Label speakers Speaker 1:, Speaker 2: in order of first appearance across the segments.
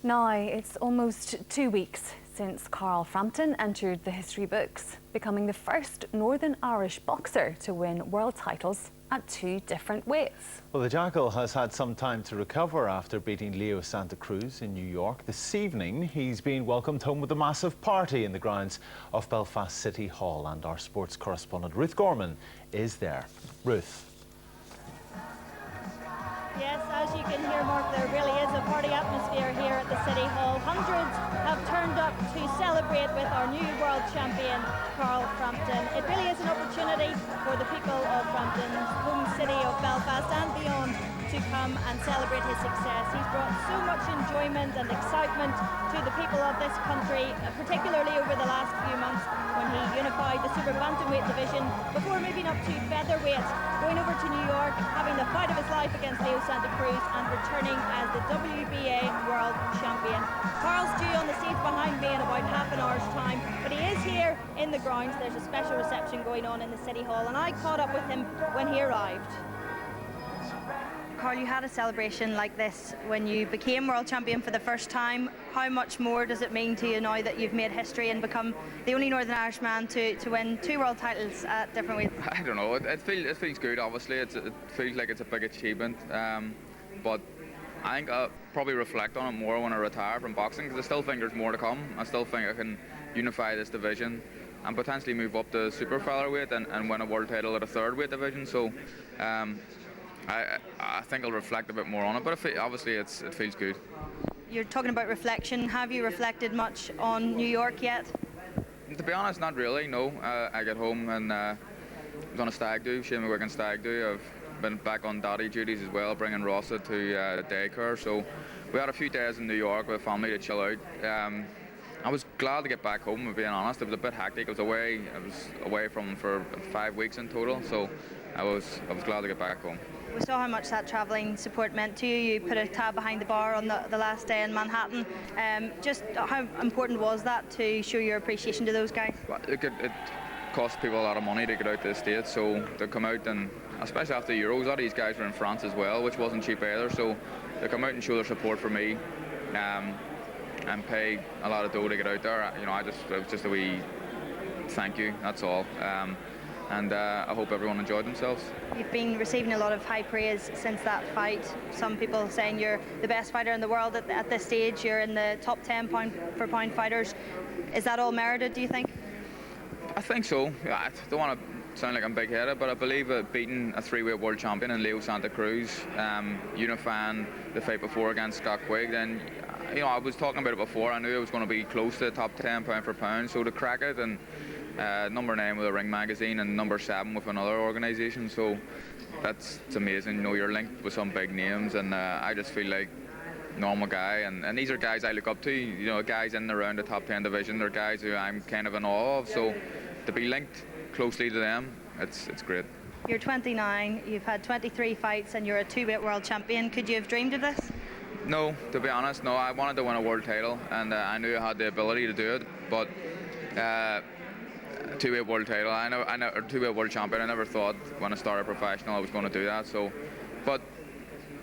Speaker 1: Now, it's almost 2 weeks since Carl Frampton entered the history books, becoming the first Northern Irish boxer to win world titles at 2 different weights.
Speaker 2: Well, the Jackal has had some time to recover after beating Leo Santa Cruz in New York. This evening, he's been welcomed home with a massive party in the grounds of Belfast City Hall, and our sports correspondent Ruth Gorman is there. Ruth.
Speaker 3: Yes, as you can hear, Mark, there really is a party atmosphere here at the City Hall. Hundreds have turned up to celebrate with our new world champion, Carl Frampton. It really is an opportunity for the people of Frampton's home city of Belfast and beyond to come and celebrate his success. He's brought so much enjoyment and excitement to the people of this country, particularly over the last few months when he unified the super bantamweight division before moving up to featherweight, going over to New York, having the fight of his life against Leo Santa Cruz and returning as the WBA world champion. Carl's due on the stage behind me in about half an hour's time, but he is here in the grounds. There's a special reception going on in the City Hall, and I caught up with him when he arrived. Carl, you had a celebration like this when you became world champion for the first time. How much more does it mean to you now that you've made history and become the only Northern Irish man to win 2 world titles at different weights?
Speaker 4: I don't know, it feels good, obviously. It feels like it's a big achievement, but I think I'll probably reflect on it more when I retire from boxing, because I still think there's more to come. I still think I can unify this division and potentially move up to super featherweight and win a world title at a 3rd weight division. So I think I'll reflect a bit more on it, but obviously it feels good.
Speaker 3: You're talking about reflection. Have you reflected much on New York yet?
Speaker 4: To be honest, not really, no. I got home and was on a stag do, Shane McGuigan stag do. I've been back on daddy duties as well, bringing Rossa to daycare. So we had a few days in New York with family to chill out. I was glad to get back home, if being honest. It was a bit hectic. I was away from them for 5 weeks in total, so I was glad to get back home.
Speaker 3: We saw how much that travelling support meant to you. You put a tab behind the bar on the last day in Manhattan. Just how important was that to show your appreciation to those guys?
Speaker 4: Well, it cost people a lot of money to get out to the States, so to come out, and especially after the Euros, a lot of these guys were in France as well, which wasn't cheap either, so to come out and show their support for me and pay a lot of dough to get out there, you know, it was just a wee thank you, that's all. And I hope everyone enjoyed themselves.
Speaker 3: You've been receiving a lot of high praise since that fight. Some people saying you're the best fighter in the world at this stage. You're in the top 10 pound-for-pound fighters. Is that all merited, do you think?
Speaker 4: I think so. Yeah, I don't want to sound like I'm big-headed, but I believe that beating a 3-weight world champion in Leo Santa Cruz, unifying the fight before against Scott Quigg, then you know, I was talking about it before. I knew I was going to be close to the top 10 pound-for-pound, so to crack it and number 9 with a Ring magazine and number 7 with another organisation, so it's amazing. You know, you're linked with some big names, and I just feel like normal guy, and these are guys I look up to. You know, guys in and around the top 10 division. They're guys who I'm kind of in awe of, so to be linked closely to them, it's great.
Speaker 3: You're 29. You've had 23 fights, and you're a 2-weight world champion. Could you have dreamed of this?
Speaker 4: No, to be honest, no. I wanted to win a world title, and I knew I had the ability to do it, but. 2-weight world title, I know, 2-weight world champion. I never thought when I started professional I was going to do that. So, but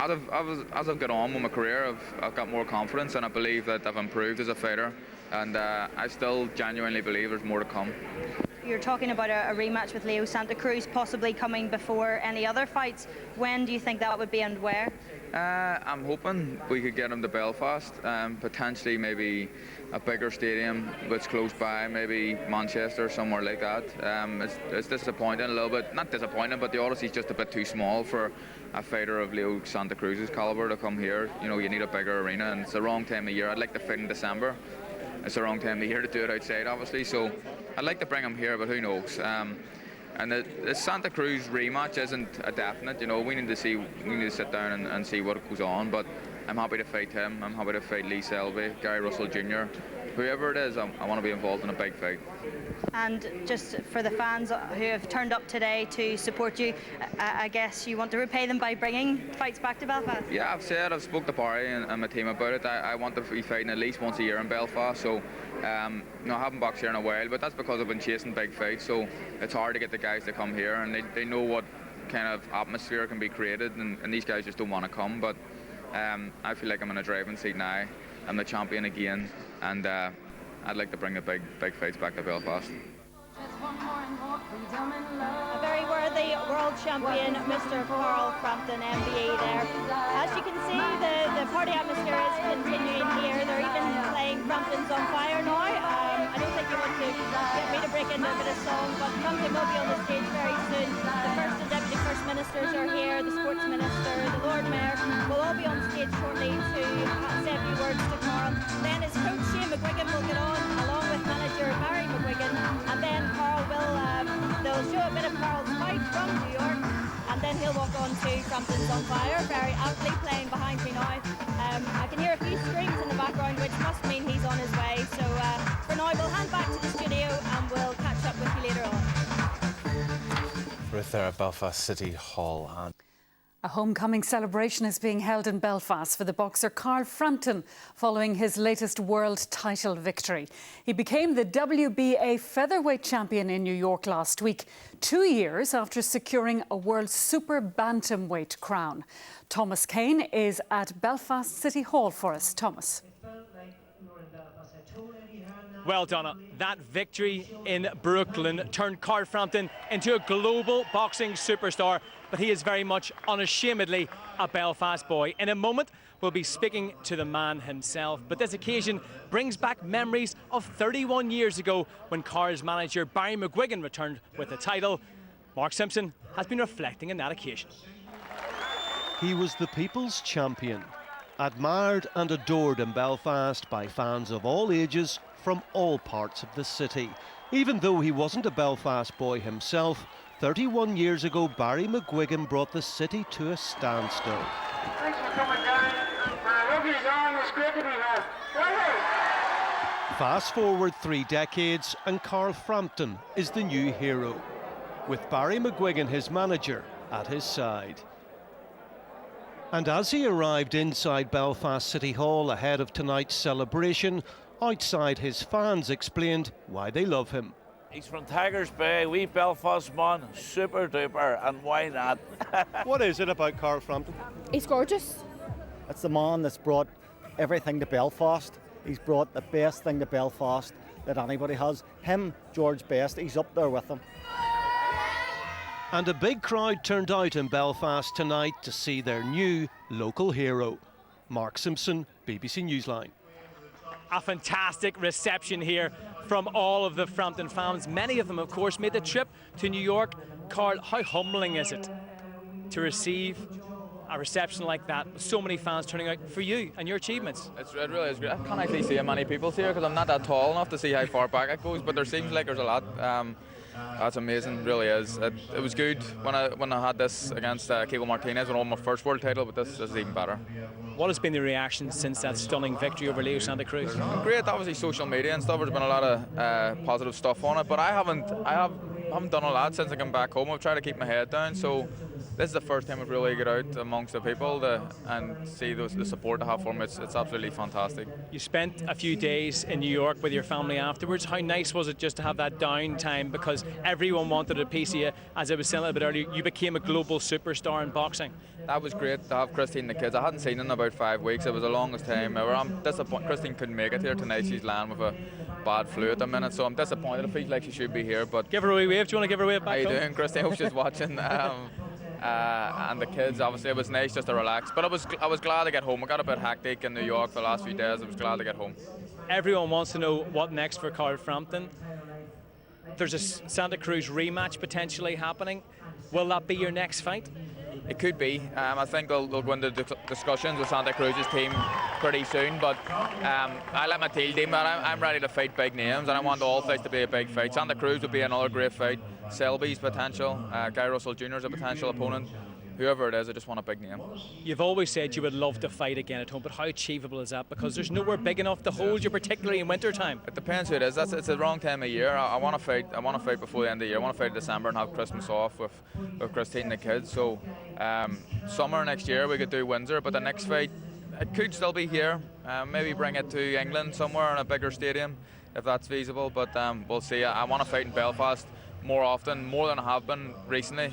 Speaker 4: as I've got on with my career, I've got more confidence, and I believe that I've improved as a fighter, and I still genuinely believe there's more to come.
Speaker 3: You're talking about a rematch with Leo Santa Cruz possibly coming before any other fights. When do you think that would be, and where?
Speaker 4: I'm hoping we could get him to Belfast, potentially maybe a bigger stadium that's close by, maybe Manchester, somewhere like that. It's disappointing a little bit, not disappointing, but the Odyssey's just a bit too small for a fighter of Leo Santa Cruz's calibre to come here. You know, you need a bigger arena, and it's the wrong time of year. I'd like to fight in December. It's the wrong time of year to do it outside, obviously, so I'd like to bring him here, but who knows. And the Santa Cruz rematch isn't a definite. You know, we need to sit down and see what goes on. But I'm happy to fight him. I'm happy to fight Lee Selby, Gary Russell Jr., whoever it is. I want to be involved in a big fight.
Speaker 3: And just for the fans who have turned up today to support you, I guess you want to repay them by bringing fights back to Belfast.
Speaker 4: Yeah, I've spoke to Barry and my team about it. I want to be fighting at least once a year in Belfast. So, you know, I haven't boxed here in a while, but that's because I've been chasing big fights. So it's hard to get the guys to come here, and they know what kind of atmosphere can be created, and these guys just don't want to come. But I feel like I'm in a driving seat now. I'm the champion again, and I'd like to bring the big fights back to Belfast.
Speaker 3: A very worthy world champion, Mr. Carl Frampton, MBE there. As you can see, the party atmosphere is continuing here. They're even playing Frampton's on Fire now. I don't think you want to get me to break into a bit of song, but Frampton will be on the stage very soon. The First and Deputy First Ministers are here, the Sports Minister, the Lord Mayor will all be on stage shortly to say a few words to Carl. Then his coach McGuigan will get on, along with manager Barry McGuigan, and then Carl will they'll show a bit of Carl's fight from New York, and then he'll walk on to Frampton's on Fire, very aptly playing behind me now. I can hear a few screams in the background, which must mean he's on his way. So for now, we'll hand back to the studio and we'll catch up with you later on.
Speaker 2: Ruth there at Belfast City Hall. And
Speaker 5: a homecoming celebration is being held in Belfast for the boxer Carl Frampton following his latest world title victory. He became the WBA featherweight champion in New York last week, 2 years after securing a world super bantamweight crown. Thomas Kane is at Belfast City Hall for us. Thomas.
Speaker 6: Well, Donna, that victory in Brooklyn turned Carl Frampton into a global boxing superstar, but he is very much unashamedly a Belfast boy. In a moment, we'll be speaking to the man himself, but this occasion brings back memories of 31 years ago when Carl's manager Barry McGuigan returned with the title. Mark Simpson has been reflecting on that occasion.
Speaker 7: He was the people's champion, admired and adored in Belfast by fans of all ages from all parts of the city. Even though he wasn't a Belfast boy himself, 31 years ago Barry McGuigan brought the city to a standstill.
Speaker 8: Thanks for coming down. Rugby's on, it's great to be here.
Speaker 7: Fast forward 3 decades and Carl Frampton is the new hero, with Barry McGuigan, his manager, at his side. And as he arrived inside Belfast City Hall ahead of tonight's celebration, outside his fans explained why they love him.
Speaker 9: He's from Tigers Bay, wee Belfast man, super duper, and why not?
Speaker 7: What is it about Carl Frampton?
Speaker 10: He's gorgeous.
Speaker 11: It's the man that's brought everything to Belfast. He's brought the best thing to Belfast that anybody has. Him, George Best, he's up there with him.
Speaker 7: And a big crowd turned out in Belfast tonight to see their new local hero. Mark Simpson, BBC Newsline.
Speaker 6: A fantastic reception here from all of the Frampton fans. Many of them, of course, made the trip to New York. Carl, how humbling is it to receive a reception like that, with so many fans turning out for you and your achievements?
Speaker 4: It really is great. I can't actually see many people here because I'm not that tall enough to see how far back it goes, but there seems like there's a lot. That's amazing, really is. It was good when I had this against Kiko Martinez, when I won my first world title, but this is even better.
Speaker 6: What has been the reaction since that stunning victory over Leo Santa Cruz?
Speaker 4: Great, obviously social media and stuff. There's been a lot of positive stuff on it, but I haven't done a lot since I came back home. I've tried to keep my head down, so this is the first time I've really got out amongst the people and see the support I have for them. It's absolutely fantastic.
Speaker 6: You spent a few days in New York with your family afterwards. How nice was it just to have that downtime, because everyone wanted a piece of you? As I was saying a little bit earlier, you became a global superstar in boxing.
Speaker 4: That was great to have Christine and the kids. I hadn't seen them in about 5 weeks. It was the longest time ever. I'm disappointed Christine couldn't make it here tonight. She's lying with a bad flu at the minute, so I'm disappointed. I feel like she should be here, but
Speaker 6: give her a wee wave. Do you want to give her a wave back?
Speaker 4: How you doing, Christine? Hope she's watching. And the kids, obviously, it was nice just to relax. But I was glad to get home. I got a bit hectic in New York the last few days. I was glad to get home.
Speaker 6: Everyone wants to know what next for Carl Frampton. There's a Santa Cruz rematch potentially happening. Will that be your next fight?
Speaker 4: It could be. I think they'll go into discussions with Santa Cruz's team pretty soon, but I let my team team, but I'm ready to fight big names, and I want all fights to be a big fight. Santa Cruz would be another great fight. Selby's potential. Guy Russell Jr. is a potential opponent. Whoever it is, I just want a big name. You've
Speaker 6: always said you would love to fight again at home, but how achievable is that? Because there's nowhere big enough to hold you, particularly in winter time.
Speaker 4: It depends who it is. It's the wrong time of year. I want to fight. I want to fight before the end of the year. I want to fight in December and have Christmas off with Christine and the kids. So summer next year we could do Windsor, but the next fight it could still be here. Maybe bring it to England somewhere in a bigger stadium if that's feasible. But we'll see. I want to fight in Belfast more often, more than I have been recently.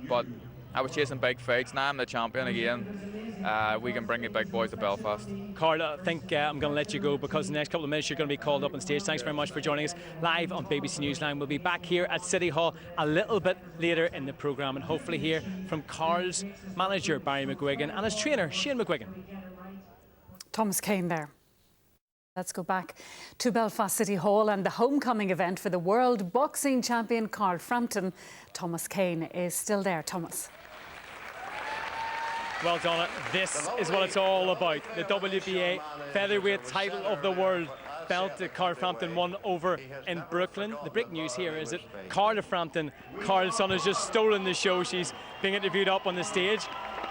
Speaker 4: But I was chasing big fights. Now I'm the champion again. we can bring the big boys to Belfast.
Speaker 6: Carl, I think I'm going to let you go because in the next couple of minutes you're going to be called up on stage. Thanks very much for joining us live on BBC Newsline. We'll be back here at City Hall a little bit later in the programme and hopefully hear from Carl's manager Barry McGuigan and his trainer Shane McGuigan.
Speaker 5: Thomas Kane there. Let's go back to Belfast City Hall and the homecoming event for the world boxing champion Carl Frampton. Thomas Kane is still there. Thomas.
Speaker 6: Well, Donna, this is what it's all about. The WBA featherweight title of the world belt that Carl Frampton won over in Brooklyn. The big news here is that Carla Frampton, Carl's son, has just stolen the show. She's being interviewed up on the stage.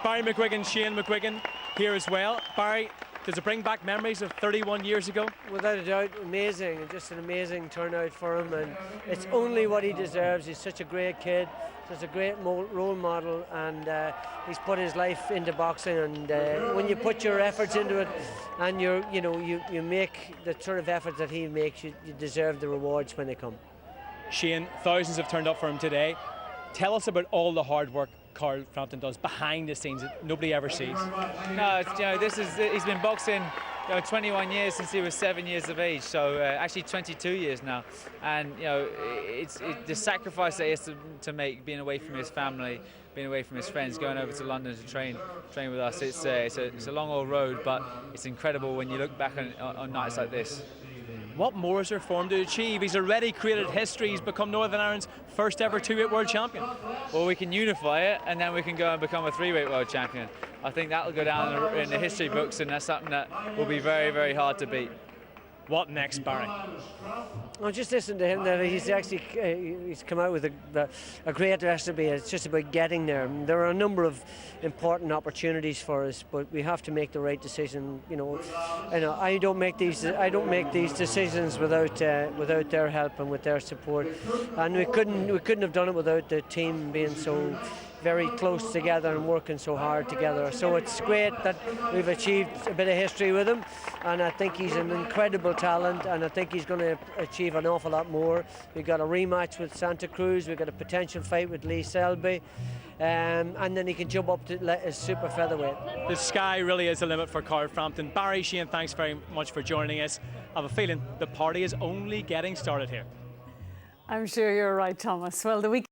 Speaker 6: Barry McGuigan, Shane McGuigan here as well. Barry, does it bring back memories of 31 years ago?
Speaker 10: Without a doubt, amazing, just an amazing turnout for him, and it's only what he deserves. He's such a great kid, such a great role model, and he's put his life into boxing. And when you put your efforts into it, and you make the sort of efforts that he makes, you deserve the rewards when they come.
Speaker 6: Shane, thousands have turned up for him today. Tell us about all the hard work Carl Frampton does behind the scenes that nobody ever sees.
Speaker 12: No, he's been boxing 21 years since he was 7 years of age, so actually 22 years now, and it's the sacrifice that he has to make, being away from his family, being away from his friends, going over to London to train with us. It's a long old road, but it's incredible when you look back on nights like this.
Speaker 6: What more is there for him to achieve? He's already created history. He's become Northern Ireland's first ever 2-weight world champion.
Speaker 12: Well, we can unify it, and then we can go and become a 3-weight world champion. I think that'll go down in the history books, and that's something that will be very, very hard to beat.
Speaker 6: What next, Barry?
Speaker 10: Well, just listen to him there. He's come out with a great recipe. It's just about getting there. There are a number of important opportunities for us, but we have to make the right decision. I don't make these decisions without their help and with their support, and we couldn't have done it without the team being so very close together and working so hard together. So it's great that we've achieved a bit of history with him, and I think he's an incredible talent, and I think he's going to achieve an awful lot more. We've got a rematch with Santa Cruz, we've got a potential fight with Lee Selby, and then he can jump up to a super featherweight.
Speaker 6: The sky really is the limit for Carl Frampton. Barry, Shane, thanks very much for joining us. I have a feeling the party is only getting started here.
Speaker 5: I'm sure you're right, Thomas. Well, the weekend